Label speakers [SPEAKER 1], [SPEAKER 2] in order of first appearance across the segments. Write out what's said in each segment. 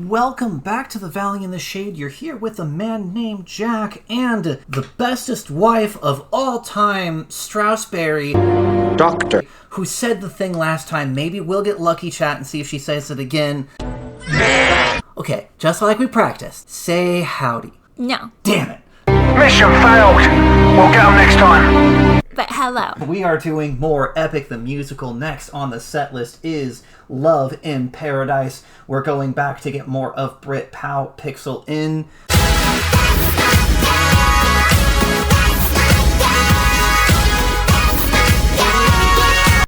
[SPEAKER 1] Welcome back to the Valley in the Shade. You're here with a man named Jack and the bestest wife of all time, Straussberry.
[SPEAKER 2] Doctor.
[SPEAKER 1] Who said the thing last time. Maybe we'll get lucky, chat, and see if she says it again. Okay, just like we practiced. Say howdy.
[SPEAKER 3] No.
[SPEAKER 1] Damn it.
[SPEAKER 2] Mission failed. We'll get them next time.
[SPEAKER 3] But hello.
[SPEAKER 1] We are doing more Epic the Musical. Next on the set list is Love in Paradise. We're going back to get more of Brit Pow Pixel in.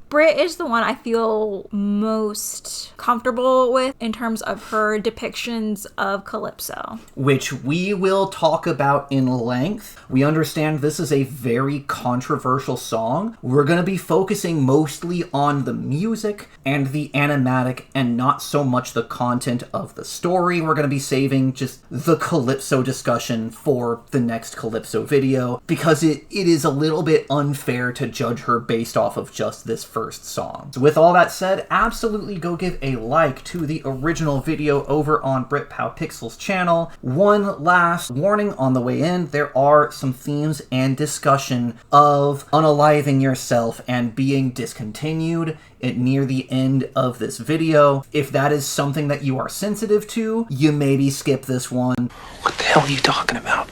[SPEAKER 3] Brit is the one I feel most comfortable with in terms of her depictions of Calypso.
[SPEAKER 1] Which we will talk about in length. We understand this is a very controversial song. We're going to be focusing mostly on the music and the animatic and not so much the content of the story. We're going to be saving just the Calypso discussion for the next Calypso video because it is a little bit unfair to judge her based off of just this first song. So with all that said, absolutely go give a like to the original video over on Brit Pow Pixel's channel. One last warning on the way in, there are some themes and discussion of unaliving yourself and being discontinued near the end of this video. If that is something that you are sensitive to, you maybe skip this one.
[SPEAKER 2] What the hell are you talking about?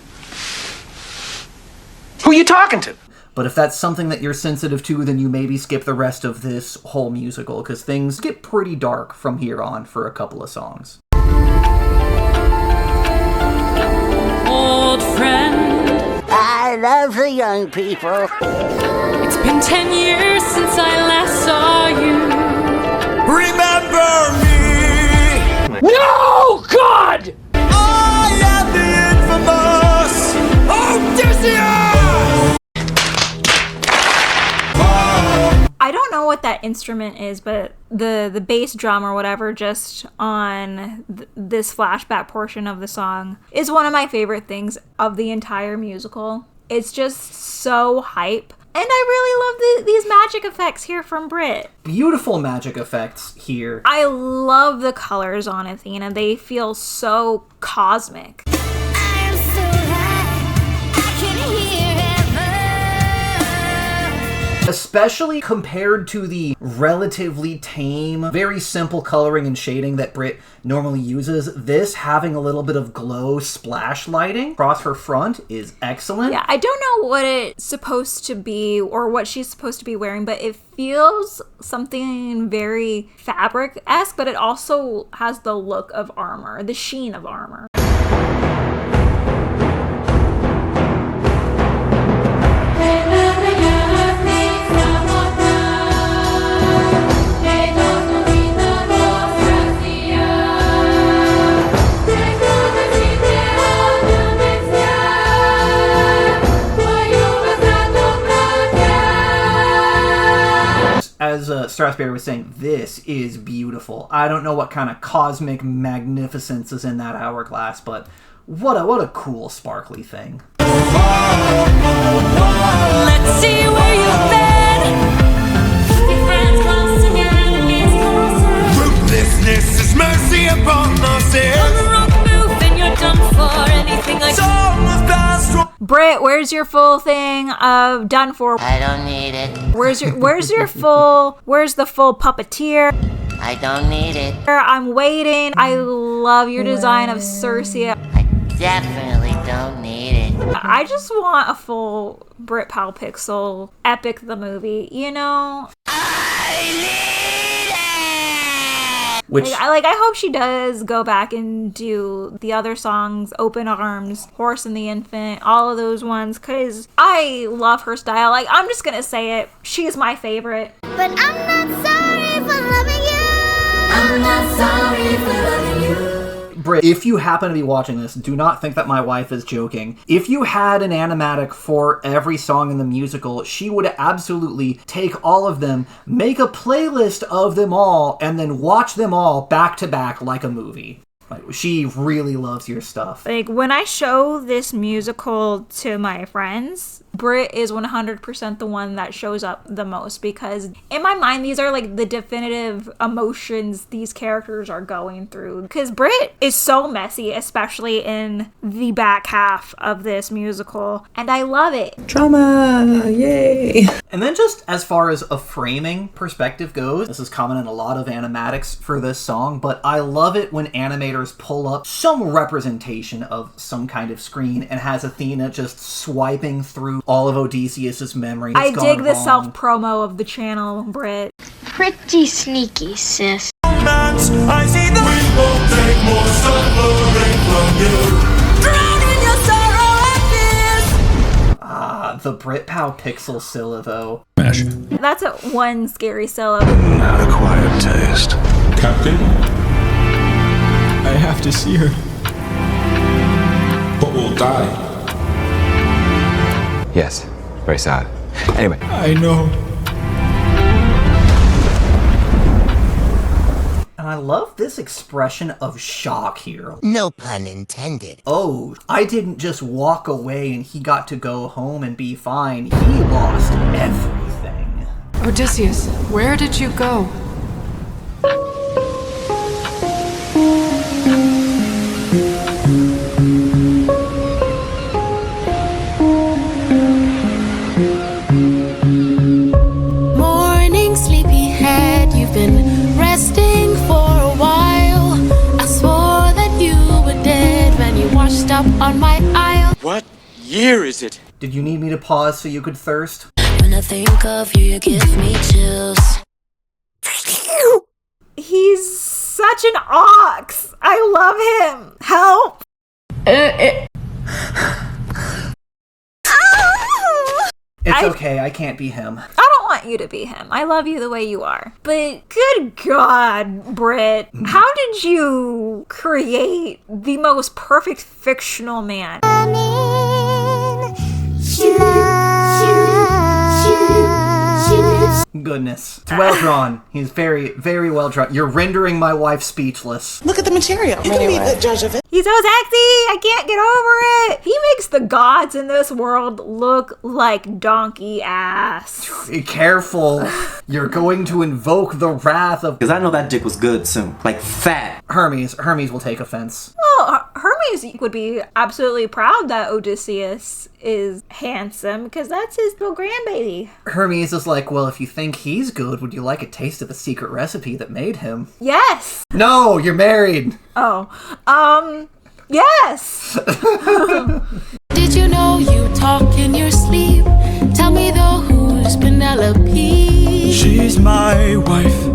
[SPEAKER 2] Who are you talking to?
[SPEAKER 1] But if that's something that you're sensitive to, then you maybe skip the rest of this whole musical, because things get pretty dark from here on for a couple of songs.
[SPEAKER 4] Old friend,
[SPEAKER 5] I love the young people.
[SPEAKER 4] it's been 10 years since I last saw you.
[SPEAKER 6] Remember me!
[SPEAKER 2] No, God!
[SPEAKER 6] I am the infamous Odysseus!
[SPEAKER 3] I don't know what that instrument is, but the bass drum or whatever just on this flashback portion of the song is one of my favorite things of the entire musical. It's just so hype. And I really love these magic effects here from Brit.
[SPEAKER 1] Beautiful magic effects here.
[SPEAKER 3] I love the colors on Athena. They feel so cosmic.
[SPEAKER 1] Especially compared to the relatively tame, very simple coloring and shading that Brit normally uses, this having a little bit of glow splash lighting across her front is excellent.
[SPEAKER 3] Yeah, I don't know what it's supposed to be or what she's supposed to be wearing, but it feels something very fabric-esque, but it also has the look of armor, the sheen of armor.
[SPEAKER 1] As Strasberry was saying, this is beautiful. I don't know what kind of cosmic magnificence is in that hourglass, but what a cool sparkly thing.
[SPEAKER 4] Let's see where you've been. Your friends close and your enemies closer.
[SPEAKER 6] Ruthlessness is mercy upon us.
[SPEAKER 4] On the wrong move and you're done for anything like
[SPEAKER 3] Brit, where's your full thing of done for?
[SPEAKER 5] I don't need it.
[SPEAKER 3] Where's the full puppeteer?
[SPEAKER 5] I don't need it.
[SPEAKER 3] I'm waiting. I love your design of Cersei.
[SPEAKER 5] I definitely don't need it.
[SPEAKER 3] I just want a full Brit Pow Pixel Epic the movie, you know?
[SPEAKER 1] Which
[SPEAKER 3] I hope she does go back and do the other songs, Open Arms, Horse and the Infant, all of those ones, because I love her style. Like, I'm just gonna say it, she's my favorite.
[SPEAKER 7] But I'm not sorry for loving you. I'm not sorry for loving you.
[SPEAKER 1] Brit, if you happen to be watching this, do not think that my wife is joking. If you had an animatic for every song in the musical, she would absolutely take all of them, make a playlist of them all, and then watch them all back to back like a movie. Like, she really loves your stuff.
[SPEAKER 3] Like, when I show this musical to my friends, Brit is 100% the one that shows up the most, because in my mind, these are like the definitive emotions these characters are going through. Because Brit is so messy, especially in the back half of this musical, and I love it.
[SPEAKER 8] Drama! Yay!
[SPEAKER 1] And then just as far as a framing perspective goes, this is common in a lot of animatics for this song, but I love it when animators pull up some representation of some kind of screen and has Athena just swiping through all of Odysseus' memory.
[SPEAKER 3] I dig the self-promo of the channel, Brit.
[SPEAKER 7] Pretty sneaky, sis.
[SPEAKER 6] I see the we won't take more suffering from you. Drown in your sorrow and fears.
[SPEAKER 1] The Britpow Pixel Scylla, though.
[SPEAKER 3] That's one scary Scylla.
[SPEAKER 6] Not a quiet taste.
[SPEAKER 9] Captain? I have to see her. But we'll die.
[SPEAKER 10] Yes, very sad. Anyway.
[SPEAKER 9] I know.
[SPEAKER 1] And I love this expression of shock here.
[SPEAKER 5] No pun intended.
[SPEAKER 1] Oh, I didn't just walk away and he got to go home and be fine. He lost everything.
[SPEAKER 11] Odysseus, where did you go?
[SPEAKER 4] Morning, sleepyhead, you've been resting for a while. I swore that you were dead when you washed up on my aisle.
[SPEAKER 6] What year is it?
[SPEAKER 1] Did you need me to pause so you could thirst?
[SPEAKER 4] When I think of you, you give me chills.
[SPEAKER 3] He's such an ox. I love him. Help.
[SPEAKER 1] It's okay, I can't be him.
[SPEAKER 3] I don't want you to be him. I love you the way you are. But good God, Brit, how did you create the most perfect fictional man?
[SPEAKER 1] Goodness. It's well drawn. He's very, very well drawn. You're rendering my wife speechless.
[SPEAKER 8] Look at the material. You can be the judge of it.
[SPEAKER 3] He's so sexy. I can't get over it. He makes the gods in this world look like donkey ass.
[SPEAKER 1] Be careful. You're going to invoke the wrath of...
[SPEAKER 12] Because I know that dick was good soon. Like, fat.
[SPEAKER 1] Hermes. Hermes will take offense.
[SPEAKER 3] Well, Hermes would be absolutely proud that Odysseus is handsome, because that's his little grandbaby.
[SPEAKER 1] Hermes is like, well, if you think he's good, would you like a taste of the secret recipe that made him?
[SPEAKER 3] Yes.
[SPEAKER 1] No, you're married.
[SPEAKER 3] Oh, yes.
[SPEAKER 4] Did you know you talk in your sleep? Tell me though, who's Penelope?
[SPEAKER 6] She's my wife.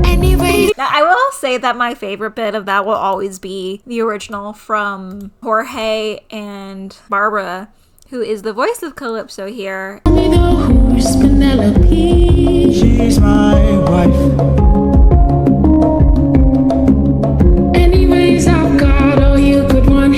[SPEAKER 4] Anyway.
[SPEAKER 3] Now, I will say that my favorite bit of that will always be the original from Jorge and Barbara, who is the voice of Calypso here.
[SPEAKER 4] Tell me though, who's Penelope?
[SPEAKER 6] She's my wife.
[SPEAKER 4] Anyways, I've got all you could want.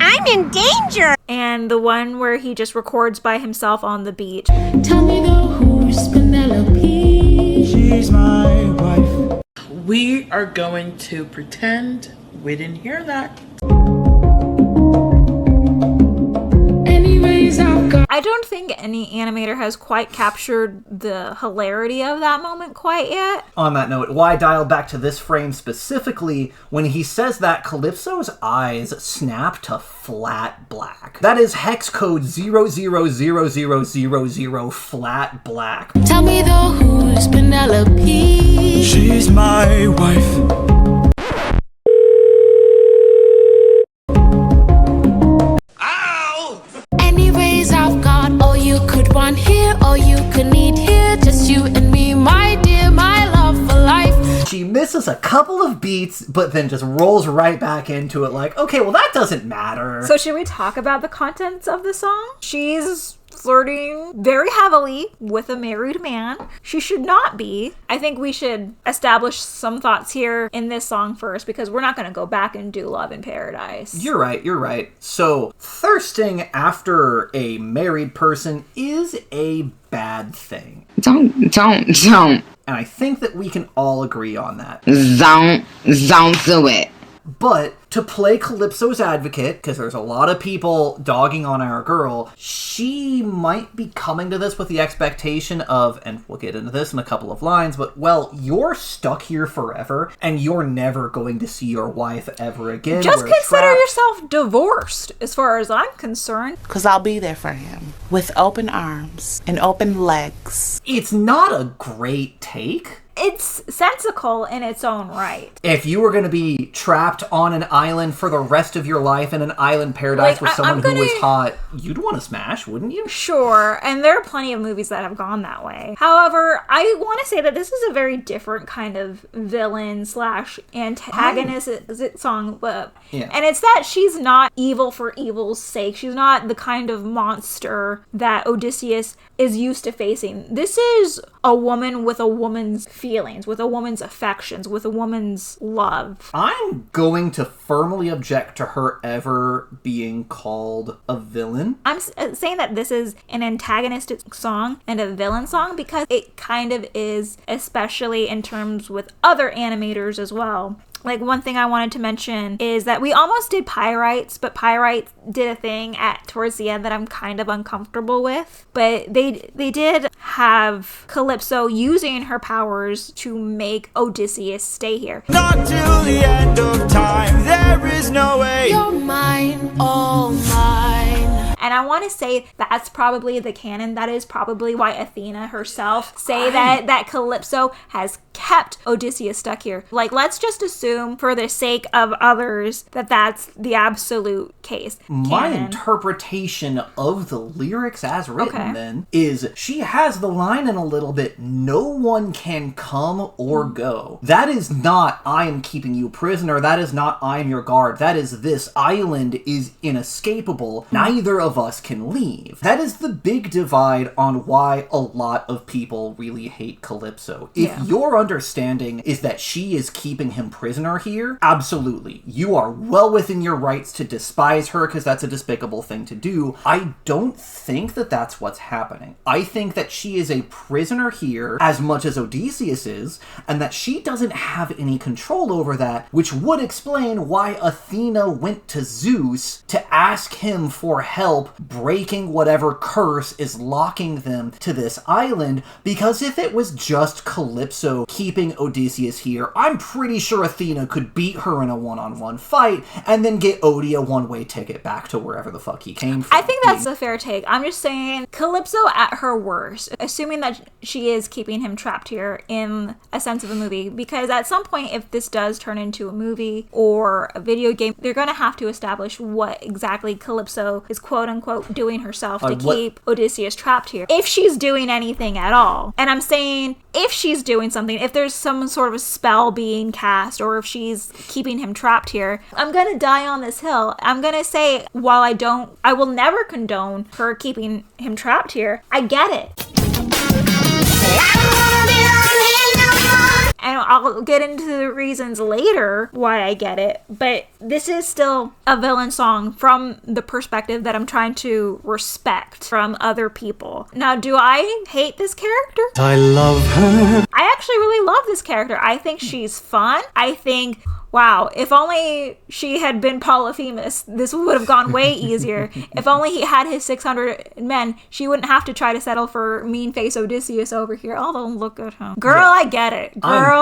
[SPEAKER 7] I'm in danger.
[SPEAKER 3] And the one where he just records by himself on the beach.
[SPEAKER 4] Tell me though, who's Penelope?
[SPEAKER 6] She's my wife.
[SPEAKER 8] We are going to pretend we didn't hear that.
[SPEAKER 4] Anyways, I've got.
[SPEAKER 3] I don't think any animator has quite captured the hilarity of that moment quite yet.
[SPEAKER 1] On that note, why dial back to this frame specifically, when he says that, Calypso's eyes snap to flat black. That is hex code 000000 flat black.
[SPEAKER 4] Tell me though, who's Penelope?
[SPEAKER 6] She's my wife.
[SPEAKER 4] Anyways, I've got all you could want here, all you could need here, just you and me, my dear, my love for life.
[SPEAKER 1] She misses a couple of beats, but then just rolls right back into it like, okay, well that doesn't matter.
[SPEAKER 3] So should we talk about the contents of the song? She's flirting very heavily with a married man. She should not be. I think we should establish some thoughts here in this song first, because we're not going to go back and do Love in Paradise.
[SPEAKER 1] You're right. So, thirsting after a married person is a bad thing.
[SPEAKER 13] Don't.
[SPEAKER 1] And I think that we can all agree on that.
[SPEAKER 13] Don't do it.
[SPEAKER 1] But to play Calypso's advocate, because there's a lot of people dogging on our girl, she might be coming to this with the expectation of, and we'll get into this in a couple of lines, but, well, you're stuck here forever, and you're never going to see your wife ever again.
[SPEAKER 3] Just consider yourself divorced, as far as I'm concerned.
[SPEAKER 8] Because I'll be there for him, with open arms and open legs.
[SPEAKER 1] It's not a great take.
[SPEAKER 3] It's sensical in its own right.
[SPEAKER 1] If you were going to be trapped on an island for the rest of your life in an island paradise with someone who was hot, you'd want to smash, wouldn't you?
[SPEAKER 3] Sure, and there are plenty of movies that have gone that way. However, I want to say that this is a very different kind of villain / antagonist song.
[SPEAKER 1] Yeah.
[SPEAKER 3] And it's that she's not evil for evil's sake. She's not the kind of monster that Odysseus is used to facing. This is a woman with a woman's feelings, with a woman's affections, with a woman's love.
[SPEAKER 1] I'm going to firmly object to her ever being called a villain.
[SPEAKER 3] I'm saying that this is an antagonistic song and a villain song because it kind of is, especially in terms with other animators as well. Like, one thing I wanted to mention is that we almost did Pyrites, but Pyrites did a thing towards the end that I'm kind of uncomfortable with. But they did have Calypso using her powers to make Odysseus stay here.
[SPEAKER 6] Not till the end of time, there is no way.
[SPEAKER 4] You're mine, all mine.
[SPEAKER 3] And I want to say that's probably the canon. That is probably why Athena herself say that Calypso has kept Odysseus stuck here. Like, let's just assume for the sake of others that that's the absolute case.
[SPEAKER 1] My
[SPEAKER 3] Canon.
[SPEAKER 1] interpretation of the lyrics as written then is she has the line in a little bit, no one can come or go. That is not I am keeping you prisoner. That is not I am your guard. That is this island is inescapable. Neither of us can leave. That is the big divide on why a lot of people really hate Calypso. If your understanding is that she is keeping him prisoner here, absolutely. You are well within your rights to despise her because that's a despicable thing to do. I don't think that that's what's happening. I think that she is a prisoner here as much as Odysseus is, and that she doesn't have any control over that, which would explain why Athena went to Zeus to ask him for help breaking whatever curse is locking them to this island, because if it was just Calypso keeping Odysseus here, I'm pretty sure Athena could beat her in a one-on-one fight and then get Odie a one-way ticket back to wherever the fuck he came from.
[SPEAKER 3] I think that's a fair take. I'm just saying, Calypso at her worst, assuming that she is keeping him trapped here in a sense of a movie, because at some point, if this does turn into a movie or a video game, they're going to have to establish what exactly Calypso is quote-unquote doing herself to keep Odysseus trapped here. If she's doing anything at all. And I'm saying, if she's doing something, if there's some sort of a spell being cast, or if she's keeping him trapped here, I'm gonna die on this hill. I'm gonna say, while I will never condone her keeping him trapped here, I get it. And I'll get into the reasons later why I get it, but this is still a villain song from the perspective that I'm trying to respect from other people. Now, do I hate this character?
[SPEAKER 6] I love her.
[SPEAKER 3] I actually really love this character. I think she's fun. I think, wow, if only she had been Polyphemus, this would have gone way easier. If only he had his 600 men, she wouldn't have to try to settle for mean face Odysseus over here. Although, look at him. Girl, I get it. Girl,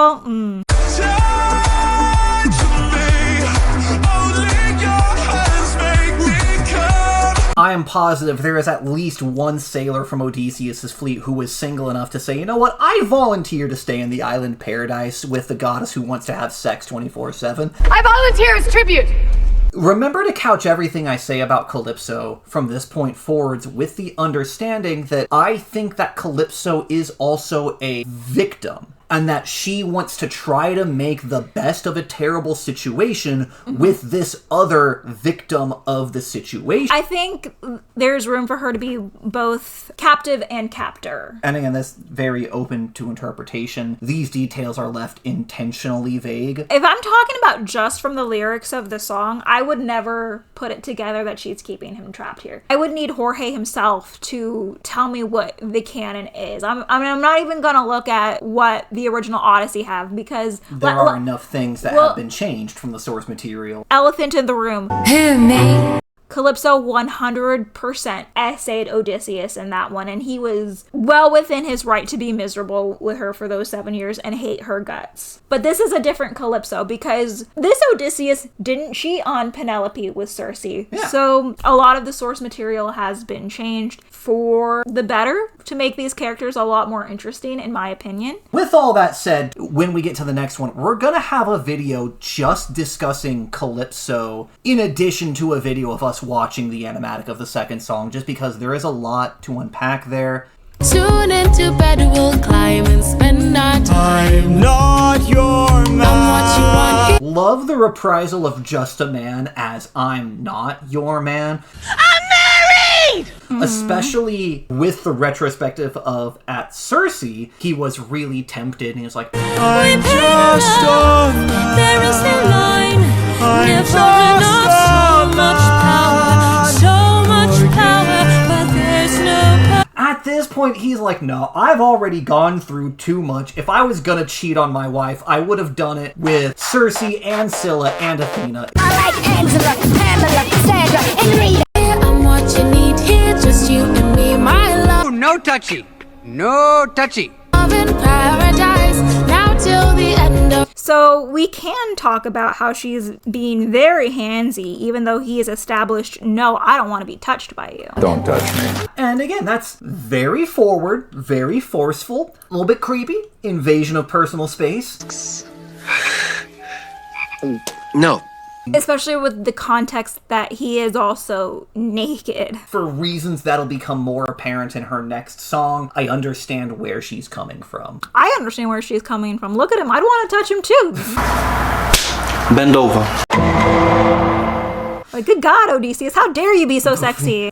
[SPEAKER 1] I am positive there is at least one sailor from Odysseus' fleet who was single enough to say, you know what, I volunteer to stay in the island paradise with the goddess who wants to have sex 24/7.
[SPEAKER 11] I volunteer as tribute!
[SPEAKER 1] Remember to couch everything I say about Calypso from this point forwards with the understanding that I think that Calypso is also a victim. and that she wants to try to make the best of a terrible situation with this other victim of the situation.
[SPEAKER 3] I think there's room for her to be both captive and captor.
[SPEAKER 1] And again, that's very open to interpretation. These details are left intentionally vague.
[SPEAKER 3] If I'm talking about just from the lyrics of the song, I would never put it together that she's keeping him trapped here. I would need Jorge himself to tell me what the canon is. I'm not even gonna look at what the original Odyssey have, because
[SPEAKER 1] there are enough things that have been changed from the source material.
[SPEAKER 3] Elephant in the room. Hey, Calypso 100% essayed Odysseus in that one, and he was well within his right to be miserable with her for those 7 years and hate her guts. But this is a different Calypso, because this Odysseus didn't cheat on Penelope with Circe. Yeah. So a lot of the source material has been changed for the better to make these characters a lot more interesting, in my opinion.
[SPEAKER 1] With all that said, when we get to the next one, we're gonna have a video just discussing Calypso in addition to a video of us watching the animatic of the second song, just because there is a lot to unpack there.
[SPEAKER 4] Tune into bed, we'll climb and spend our time.
[SPEAKER 6] I'm not your man.
[SPEAKER 4] I'm what you want.
[SPEAKER 1] Love the reprisal of Just a Man as I'm not your man.
[SPEAKER 7] I'm married!
[SPEAKER 1] Especially with the retrospective of at Circe, he was really tempted and he was like,
[SPEAKER 6] I'm just a man.
[SPEAKER 4] There is no line.
[SPEAKER 6] I'm
[SPEAKER 4] Never
[SPEAKER 6] just
[SPEAKER 4] enough, so
[SPEAKER 6] a
[SPEAKER 4] much power, so much power, but there's no power.
[SPEAKER 1] At this point, he's like, no, I've already gone through too much. If I was gonna cheat on my wife, I would have done it with Circe and Scylla and Athena.
[SPEAKER 7] I like Angela, Pamela, Sandra, and Rita.
[SPEAKER 4] I'm what you need here, just you and me, my love.
[SPEAKER 14] No touchy. No touchy.
[SPEAKER 4] Love in paradise, now till the end of.
[SPEAKER 3] So we can talk about how she's being very handsy, even though he has established, no, I don't want to be touched by you.
[SPEAKER 10] Don't touch me.
[SPEAKER 1] And again, that's very forward, very forceful, a little bit creepy, invasion of personal space.
[SPEAKER 14] No.
[SPEAKER 3] Especially with the context that he is also naked.
[SPEAKER 1] For reasons that'll become more apparent in her next song, I understand where she's coming from.
[SPEAKER 3] I understand where she's coming from. Look at him. I'd want to touch him too.
[SPEAKER 12] Bend over.
[SPEAKER 3] Like, good God, Odysseus, how dare you be so sexy?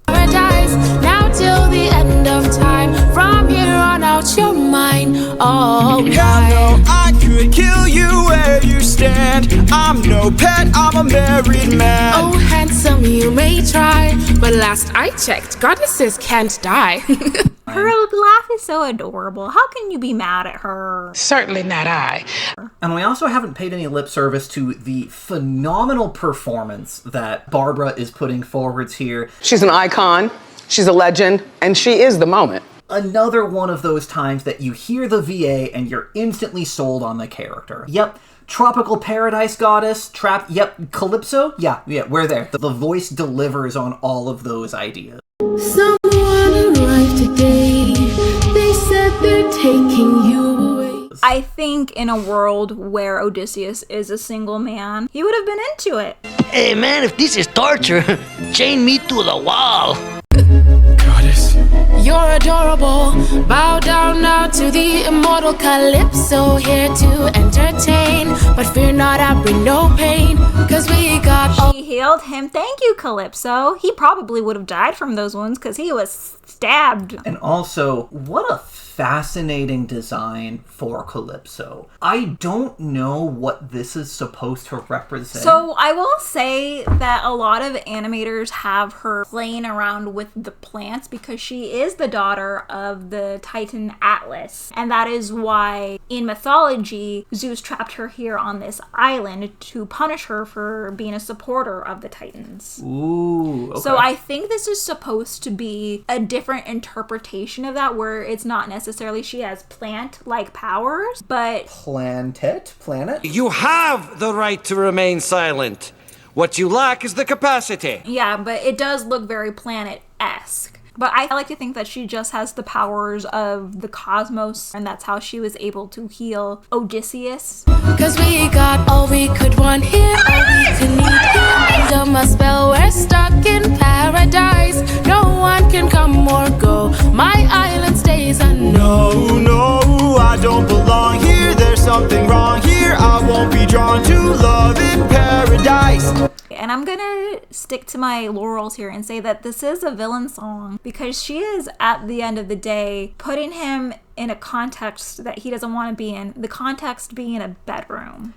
[SPEAKER 4] Paradise, now till the end of time. From here on out, you're mine. Oh,
[SPEAKER 6] Hell no, I could kill you where you stand. I'm no pet, I'm a married man.
[SPEAKER 11] Oh, handsome, you may try, but last I checked, goddesses can't die.
[SPEAKER 3] Her laugh is so adorable. How can you be mad at her?
[SPEAKER 8] Certainly not I.
[SPEAKER 1] And we also haven't paid any lip service to the phenomenal performance that Barbara is putting forwards here.
[SPEAKER 15] She's an icon, she's a legend, and she is the moment.
[SPEAKER 1] Another one of those times that you hear the VA and you're instantly sold on the character. Yep, tropical paradise goddess, yep, Calypso, yeah, we're there. The voice delivers on all of those ideas.
[SPEAKER 4] someone arrived today. They said they're taking you away.
[SPEAKER 3] I think in a world where Odysseus is a single man, he would have been into it.
[SPEAKER 14] Hey man, if this is torture, chain me to the wall.
[SPEAKER 6] Goddess.
[SPEAKER 4] You're adorable. Bow down now to the immortal Calypso, here to entertain. But fear not, I bring no pain, cause we got all.
[SPEAKER 3] She healed him. Thank you, Calypso. He probably would have died from those wounds because he was stabbed.
[SPEAKER 1] And also, what a fascinating design for Calypso. I don't know what this is supposed to represent.
[SPEAKER 3] So I will say that a lot of animators have her playing around with the plants because she is the daughter of the Titan Atlas. And that is why in mythology, Zeus trapped her here on this island to punish her for being a supporter of the Titans.
[SPEAKER 1] Ooh, okay.
[SPEAKER 3] So I think this is supposed to be a different interpretation of that, where it's not necessarily she has plant-like powers, but...
[SPEAKER 1] Planet?
[SPEAKER 14] You have the right to remain silent. What you lack is the capacity.
[SPEAKER 3] Yeah, but it does look very planet-esque. But I like to think that she just has the powers of the cosmos, and that's how she was able to heal Odysseus.
[SPEAKER 4] Cause we got all we could want here, all we could need here. Under my spell, we're stuck in paradise. No one can come or go. My island stays unknown.
[SPEAKER 6] No, I I don't belong here. There's something wrong here. I won't be drawn to love in paradise.
[SPEAKER 3] And I'm gonna stick to my laurels here and say that this is a villain song because she is, at the end of the day, putting him in a context that he doesn't want to be in, the context being a bedroom.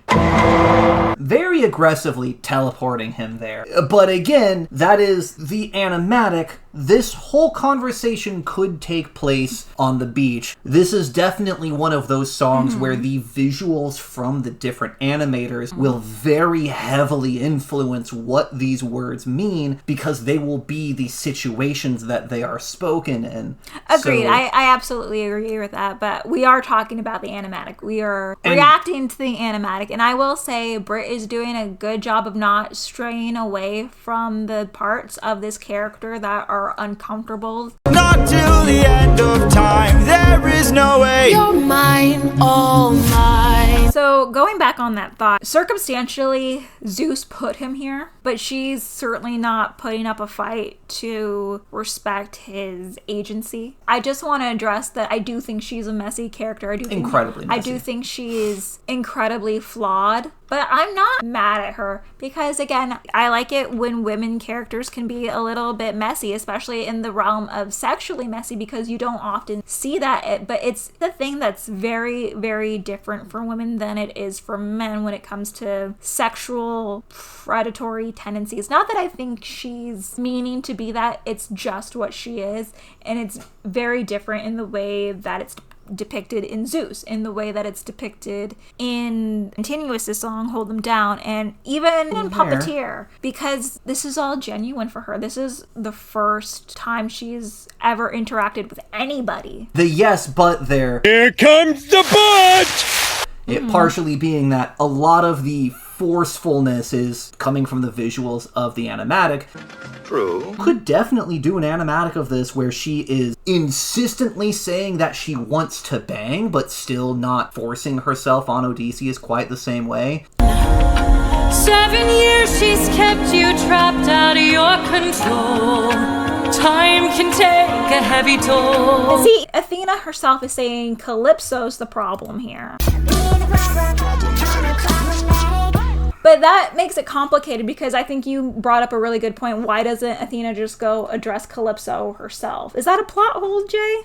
[SPEAKER 1] Very aggressively teleporting him there. But again, that is the animatic. This whole conversation could take place on the beach. This is definitely one of those songs where the visuals from the different animators will very heavily influence what these words mean because they will be the situations that they are spoken in.
[SPEAKER 3] Agreed.
[SPEAKER 1] So,
[SPEAKER 3] I absolutely agree with that, but we are talking about the animatic. We are reacting to the animatic, and I will say Britt is doing a good job of not straying away from the parts of this character that are uncomfortable.
[SPEAKER 6] Not till the end of time, there is no way.
[SPEAKER 4] You're mine, all mine.
[SPEAKER 3] So going back on that thought, circumstantially, Zeus put him here, but she's certainly not putting up a fight to respect his agency. I just want to address that I do think she's a messy character. I do think,
[SPEAKER 1] incredibly messy.
[SPEAKER 3] I do think she's incredibly flawed, but I'm not mad at her because, again, I like it when women characters can be a little bit messy, especially in the realm of sexually messy, because you don't often see that. But it's the thing that's very, very different for women than it is for men when it comes to sexual predatory tendencies. Not that I think she's meaning to be that, it's just what she is, and it's very different in the way that it's depicted in Zeus, in the way that it's depicted in Continuous' song Hold Them Down, and even in Puppeteer, because this is all genuine for her. This is the first time she's ever interacted with anybody.
[SPEAKER 1] The yes but there.
[SPEAKER 6] Here comes the but!
[SPEAKER 1] It partially being that a lot of the forcefulness is coming from the visuals of the animatic.
[SPEAKER 16] True.
[SPEAKER 1] Could definitely do an animatic of this where she is insistently saying that she wants to bang, but still not forcing herself on Odysseus quite the same way.
[SPEAKER 17] 7 years she's kept you trapped out of your control. Time can take a heavy toll.
[SPEAKER 3] See, Athena herself is saying Calypso's the problem here. But that makes it complicated because I think you brought up a really good point. Why doesn't Athena just go address Calypso herself? Is that a plot hole, Jay?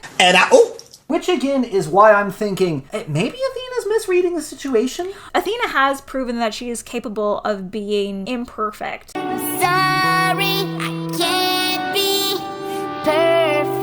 [SPEAKER 1] Which again is why I'm thinking maybe Athena's misreading the situation.
[SPEAKER 3] Athena has proven that she is capable of being imperfect.
[SPEAKER 7] Sorry, I can't be perfect.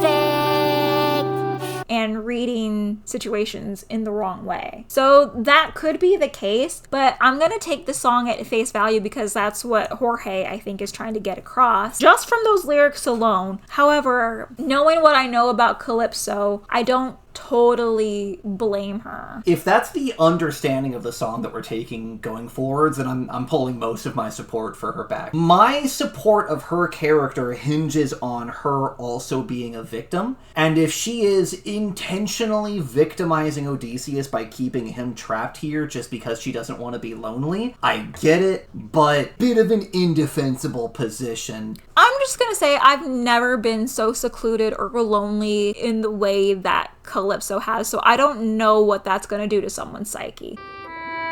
[SPEAKER 3] And reading situations in the wrong way. So that could be the case, but I'm gonna take the song at face value because that's what Jorge, I think, is trying to get across, just from those lyrics alone. However, knowing what I know about Calypso, I don't totally blame her.
[SPEAKER 1] If that's the understanding of the song that we're taking going forwards, then I'm pulling most of my support for her back. My support of her character hinges on her also being a victim, and if she is intentionally victimizing Odysseus by keeping him trapped here just because she doesn't want to be lonely, I get it, but bit of an indefensible position.
[SPEAKER 3] I'm just gonna say I've never been so secluded or lonely in the way that Calypso has, so I don't know what that's gonna do to someone's psyche.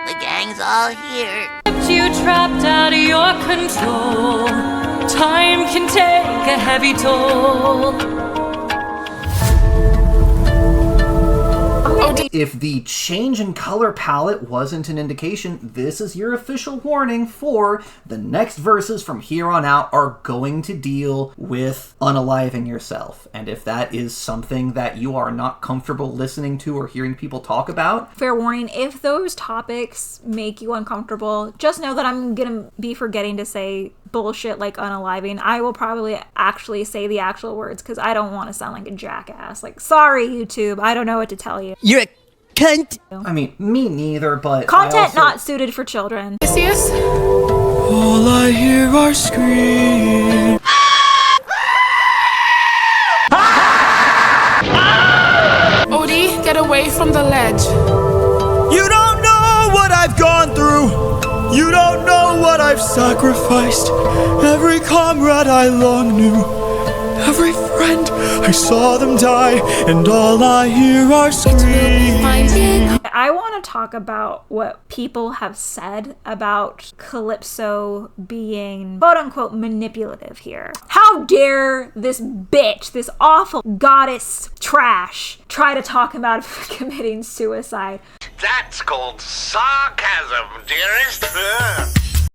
[SPEAKER 5] The gang's all here.
[SPEAKER 17] Kept you trapped out of your control. Time can take a heavy toll.
[SPEAKER 1] If the change in color palette wasn't an indication, this is your official warning for the next verses from here on out are going to deal with unaliving yourself. And if that is something that you are not comfortable listening to or hearing people talk about,
[SPEAKER 3] fair warning, if those topics make you uncomfortable, just know that I'm gonna be forgetting to say bullshit like unaliving. I will probably actually say the actual words because I don't want to sound like a jackass. Like, sorry, YouTube, I don't know what to tell you.
[SPEAKER 18] You're a cunt.
[SPEAKER 1] I mean, me neither, but
[SPEAKER 3] content not suited for children.
[SPEAKER 4] Odysseus?
[SPEAKER 6] All I hear are screams.
[SPEAKER 11] Odie, get away from the ledge.
[SPEAKER 6] You don't know what I've gone through. You don't know what I've sacrificed. Every comrade I long knew, every friend friend. I saw them die, and all I hear are screams.
[SPEAKER 3] I want to talk about what people have said about Calypso being quote-unquote manipulative here. How dare this bitch, this awful goddess trash, try to talk him out of committing suicide.
[SPEAKER 2] That's called sarcasm, dearest.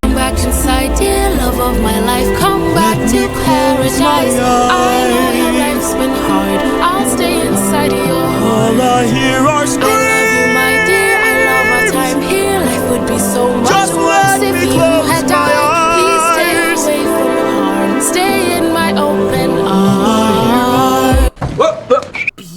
[SPEAKER 4] Come back inside, dear love of my life. Come back to paradise. I know your life's been hard. I'll stay inside your heart.
[SPEAKER 6] All I hear are screams.
[SPEAKER 4] I love you, my dear. I love our time here. Life would be so much
[SPEAKER 6] Just
[SPEAKER 4] worse if you had died.
[SPEAKER 6] eyes.
[SPEAKER 4] Please stay away from harm. Stay in my open arms.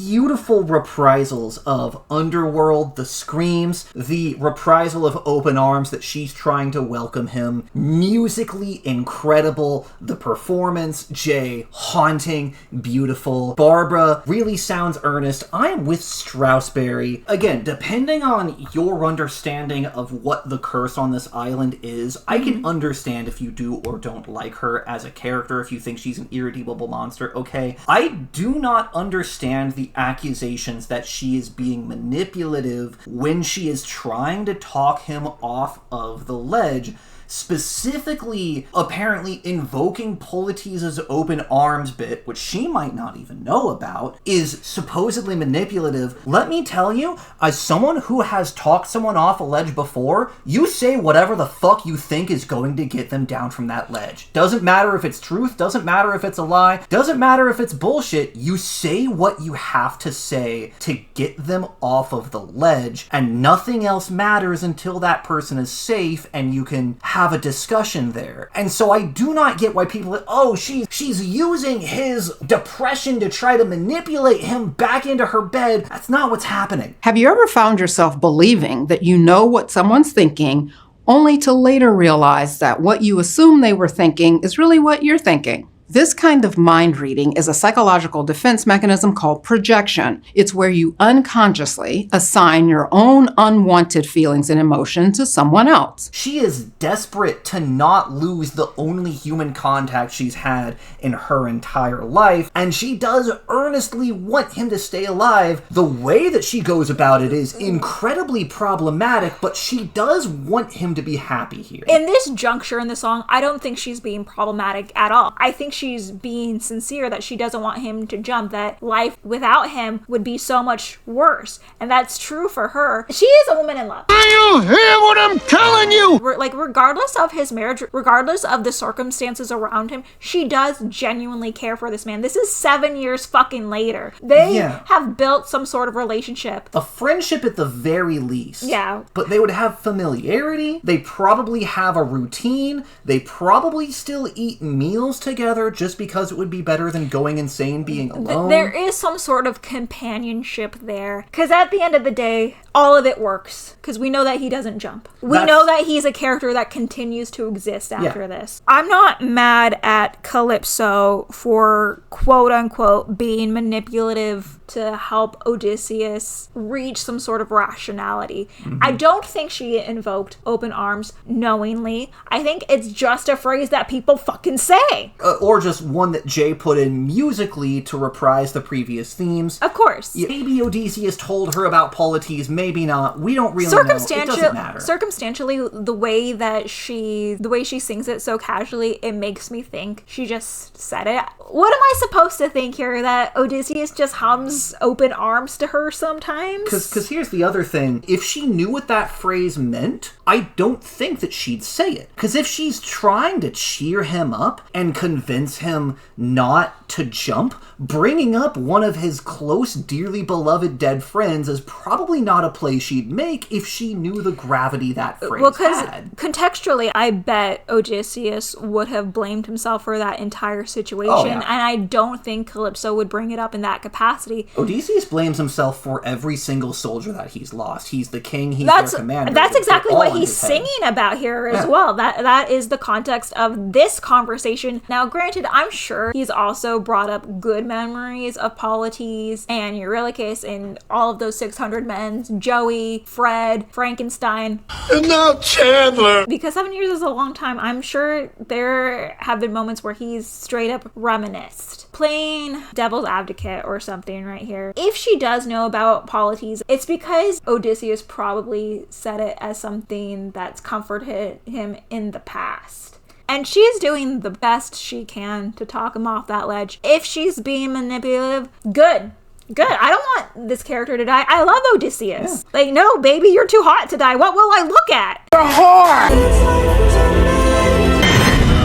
[SPEAKER 1] Beautiful reprisals of Underworld, the screams, the reprisal of Open Arms that she's trying to welcome him. Musically incredible. The performance, Jay, haunting, beautiful. Barbara really sounds earnest. I am with Strasberry. Again, depending on your understanding of what the curse on this island is, I can understand if you do or don't like her as a character, if you think she's an irredeemable monster, okay? I do not understand the accusations that she is being manipulative when she is trying to talk him off of the ledge, specifically apparently invoking Polites's Open Arms bit, which she might not even know about, is supposedly manipulative. Let me tell you, as someone who has talked someone off a ledge before, you say whatever the fuck you think is going to get them down from that ledge. Doesn't matter if it's truth, doesn't matter if it's a lie, doesn't matter if it's bullshit, you say what you have to say to get them off of the ledge, and nothing else matters until that person is safe and you can have a discussion there. And so I do not get why people are, oh, she's using his depression to try to manipulate him back into her bed. That's not what's happening.
[SPEAKER 16] Have you ever found yourself believing that you know what someone's thinking, only to later realize that what you assume they were thinking is really what you're thinking? This kind of mind reading is a psychological defense mechanism called projection. It's where you unconsciously assign your own unwanted feelings and emotion to someone else.
[SPEAKER 1] She is desperate to not lose the only human contact she's had in her entire life, and she does earnestly want him to stay alive. The way that she goes about it is incredibly problematic, but she does want him to be happy here.
[SPEAKER 3] In this juncture in the song, I don't think she's being problematic at all. I think she's being sincere that she doesn't want him to jump, that life without him would be so much worse. And that's true for her. She is a woman in love.
[SPEAKER 2] Do you hear what I'm telling you?
[SPEAKER 3] Like, regardless of his marriage, regardless of the circumstances around him, she does genuinely care for this man. This is 7 years fucking later. They have built some sort of relationship.
[SPEAKER 1] A friendship at the very least.
[SPEAKER 3] Yeah.
[SPEAKER 1] But they would have familiarity. They probably have a routine. They probably still eat meals together just because it would be better than going insane being alone.
[SPEAKER 3] There is some sort of companionship there. Because at the end of the day, all of it works. Because we know that he doesn't jump. We know that he's a character that continues to exist after this. I'm not mad at Calypso for quote-unquote being manipulative to help Odysseus reach some sort of rationality. I don't think she invoked Open Arms knowingly. I think it's just a phrase that people fucking say.
[SPEAKER 1] Or just one that Jay put in musically to reprise the previous themes.
[SPEAKER 3] Of course.
[SPEAKER 1] Maybe Odysseus told her about Polites, maybe not. We don't really know. It doesn't matter.
[SPEAKER 3] Circumstantially, the way she sings it so casually, it makes me think she just said it. What am I supposed to think here? That Odysseus just hums Open Arms to her sometimes?
[SPEAKER 1] Because here's the other thing. If she knew what that phrase meant, I don't think that she'd say it. Because if she's trying to cheer him up and convince him not to jump, bringing up one of his close, dearly beloved dead friends is probably not a play she'd make if she knew the gravity that phrase had.
[SPEAKER 3] Contextually, I bet Odysseus would have blamed himself for that entire situation, and I don't think Calypso would bring it up in that capacity.
[SPEAKER 1] Odysseus blames himself for every single soldier that he's lost. He's the king, he's their commander.
[SPEAKER 3] That's exactly what he's singing about here as well. That is the context of this conversation. Now, granted, I'm sure he's also brought up good memories of Polites and Eurylochus and all of those 600 men, Joey, Fred, Frankenstein.
[SPEAKER 2] And now tear
[SPEAKER 18] Chandler!
[SPEAKER 3] Because 7 years is a long time, I'm sure there have been moments where he's straight up reminisced. Playing devil's advocate or something right here. If she does know about Polites, it's because Odysseus probably said it as something that's comforted him in the past. And she's doing the best she can to talk him off that ledge. If she's being manipulative, good. I don't want this character to die. I love Odysseus. Yeah. Like, no, baby, you're too hot to die. What will I look at?
[SPEAKER 18] You're a whore!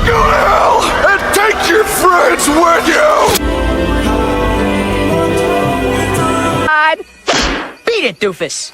[SPEAKER 18] Go to hell and take your friends with you!
[SPEAKER 19] God, beat it, doofus!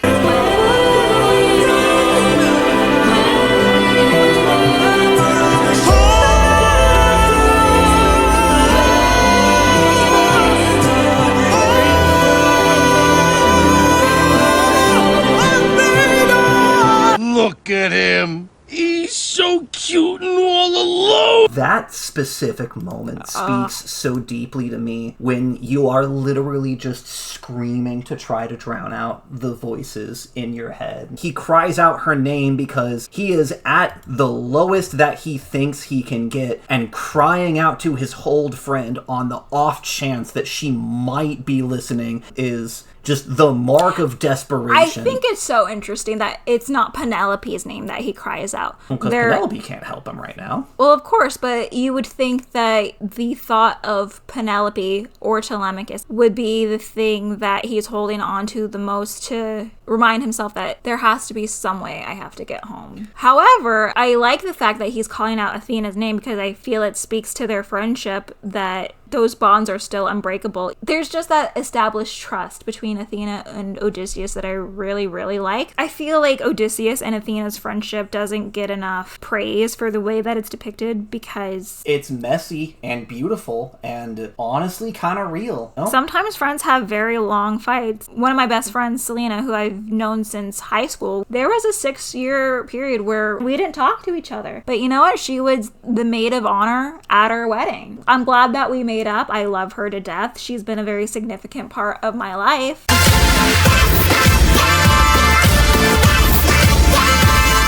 [SPEAKER 18] Look at him. He's so cute and all alone.
[SPEAKER 1] That specific moment speaks so deeply to me when you are literally just screaming to try to drown out the voices in your head. He cries out her name because he is at the lowest that he thinks he can get, and crying out to his old friend on the off chance that she might be listening is just the mark of desperation.
[SPEAKER 3] I think it's so interesting that it's not Penelope's name that he cries out.
[SPEAKER 1] Because Penelope can't help him right now.
[SPEAKER 3] Well, of course, but you would think that the thought of Penelope or Telemachus would be the thing that he's holding on to the most to remind himself that there has to be some way I have to get home. However, I like the fact that he's calling out Athena's name because I feel it speaks to their friendship that those bonds are still unbreakable. There's just that established trust between Athena and Odysseus that I really, really like. I feel like Odysseus and Athena's friendship doesn't get enough praise for the way that it's depicted because
[SPEAKER 1] it's messy and beautiful and honestly kind of real. No?
[SPEAKER 3] Sometimes friends have very long fights. One of my best friends, Selena, who I've known since high school, there was a 6-year period where we didn't talk to each other. But you know what? She was the maid of honor at our wedding. I'm glad that we made up. I love her to death. She's been a very significant part of my life.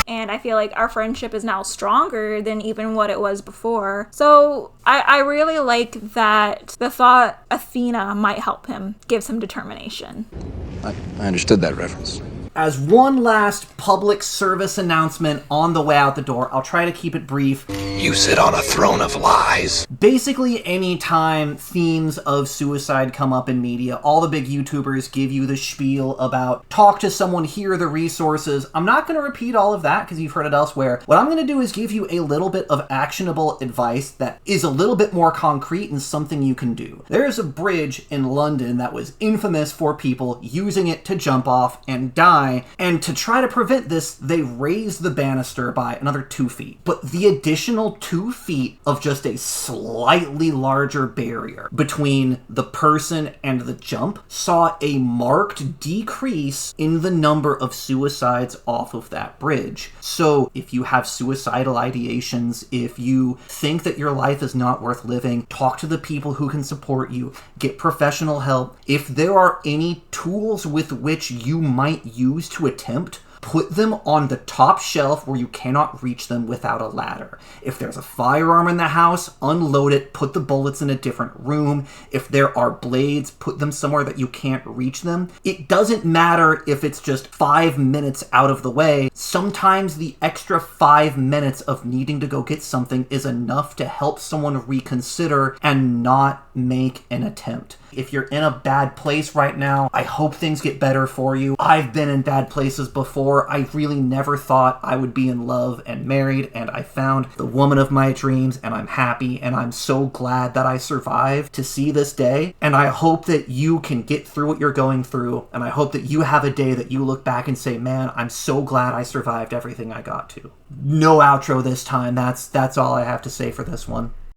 [SPEAKER 3] And I feel like our friendship is now stronger than even what it was before. So I really like that the thought Athena might help him gives him determination.
[SPEAKER 10] I understood that reference.
[SPEAKER 1] As one last public service announcement on the way out the door, I'll try to keep it brief.
[SPEAKER 10] You sit on a throne of lies.
[SPEAKER 1] Basically, anytime themes of suicide come up in media, all the big YouTubers give you the spiel about talk to someone, here are the resources. I'm not going to repeat all of that because you've heard it elsewhere. What I'm going to do is give you a little bit of actionable advice that is a little bit more concrete and something you can do. There's a bridge in London that was infamous for people using it to jump off and die. And to try to prevent this, they raised the banister by another 2 feet. But the additional 2 feet of just a slightly larger barrier between the person and the jump saw a marked decrease in the number of suicides off of that bridge. So if you have suicidal ideations, if you think that your life is not worth living, talk to the people who can support you, get professional help. If there are any tools with which you might use to attempt, put them on the top shelf where you cannot reach them without a ladder. If there's a firearm in the house, unload it, put the bullets in a different room. If there are blades, put them somewhere that you can't reach them. It doesn't matter if it's just 5 minutes out of the way. Sometimes the extra 5 minutes of needing to go get something is enough to help someone reconsider and not make an attempt. If you're in a bad place right now, I hope things get better for you. I've been in bad places before. I really never thought I would be in love and married, and I found the woman of my dreams, and I'm happy, and I'm so glad that I survived to see this day. And I hope that you can get through what you're going through, and I hope that you have a day that you look back and say, man, I'm so glad I survived everything I got to. No outro this time. That's all I have to say for this one.